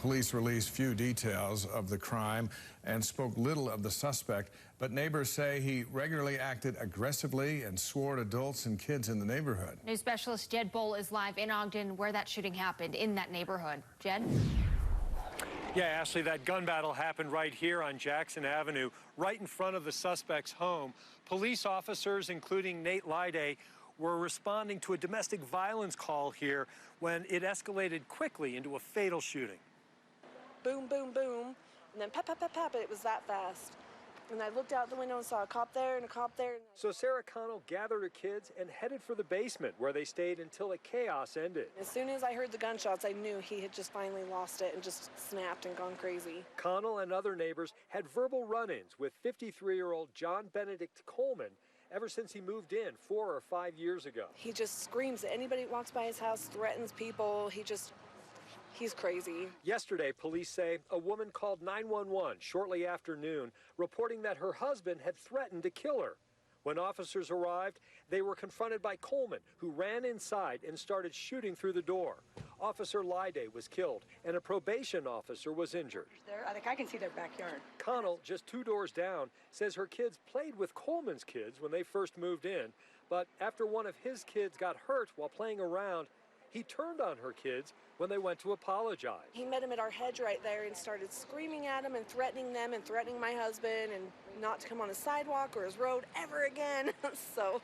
police released few details of the crime and spoke little of the suspect, but neighbors say he regularly acted aggressively and swore at adults and kids in the neighborhood. News specialist Jed Bull is live in Ogden, where that shooting happened in that neighborhood. Jed? Yeah, Ashley, that gun battle happened right here on Jackson Avenue, right in front of the suspect's home. Police officers, including Nate Lyday, were responding to a domestic violence call here when it escalated quickly into a fatal shooting. Boom, boom, boom, and then pap, pap, pap, pap, it was that fast. And I looked out the window and saw a cop there and a cop there. So Sarah Connell gathered her kids and headed for the basement, where they stayed until the chaos ended. As soon as I heard the gunshots, I knew he had just finally lost it and just snapped and gone crazy. Connell and other neighbors had verbal run-ins with 53-year-old John Benedict Coleman ever since he moved in 4 or 5 years ago. He just screams at anybody who walks by his house, threatens people. He's crazy. Yesterday, police say a woman called 911 shortly after noon, reporting that her husband had threatened to kill her. When officers arrived, they were confronted by Coleman, who ran inside and started shooting through the door. Officer Lyday was killed, and a probation officer was injured. I think I can see their backyard. Connell, just 2 doors down, says her kids played with Coleman's kids when they first moved in, but after one of his kids got hurt while playing around, he turned on her kids when they went to apologize. He met him at our hedge right there and started screaming at him and threatening them and threatening my husband and not to come on his sidewalk or his road ever again. So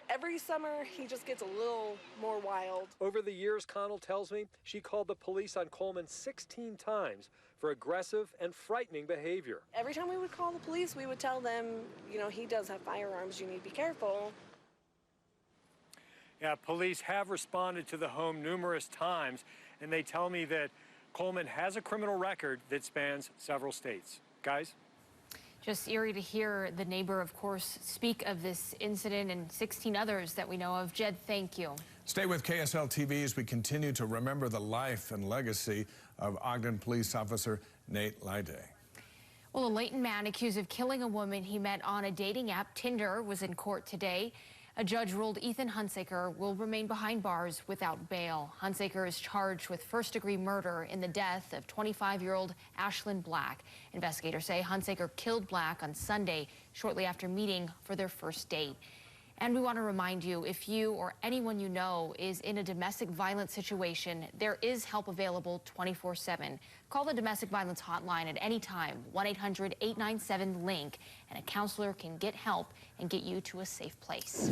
every summer he just gets a little more wild. Over the years, Connell tells me, she called the police on Coleman 16 times for aggressive and frightening behavior. Every time we would call the police, we would tell them, you know, he does have firearms, you need to be careful. Yeah, police have responded to the home numerous times, and they tell me that Coleman has a criminal record that spans several states. Guys? Just eerie to hear the neighbor, of course, speak of this incident and 16 others that we know of. Jed, thank you. Stay with KSL TV as we continue to remember the life and legacy of Ogden police officer Nate Lyday. Well, a Layton man accused of killing a woman he met on a dating app, Tinder, was in court today. A judge ruled Ethan Hunsaker will remain behind bars without bail. Hunsaker is charged with first-degree murder in the death of 25-year-old Ashlyn Black. Investigators say Hunsaker killed Black on Sunday, shortly after meeting for their first date. And we want to remind you, if you or anyone you know is in a domestic violence situation, there is help available 24/7. Call the domestic violence hotline at any time, 1-800-897-LINK, and a counselor can get help and get you to a safe place.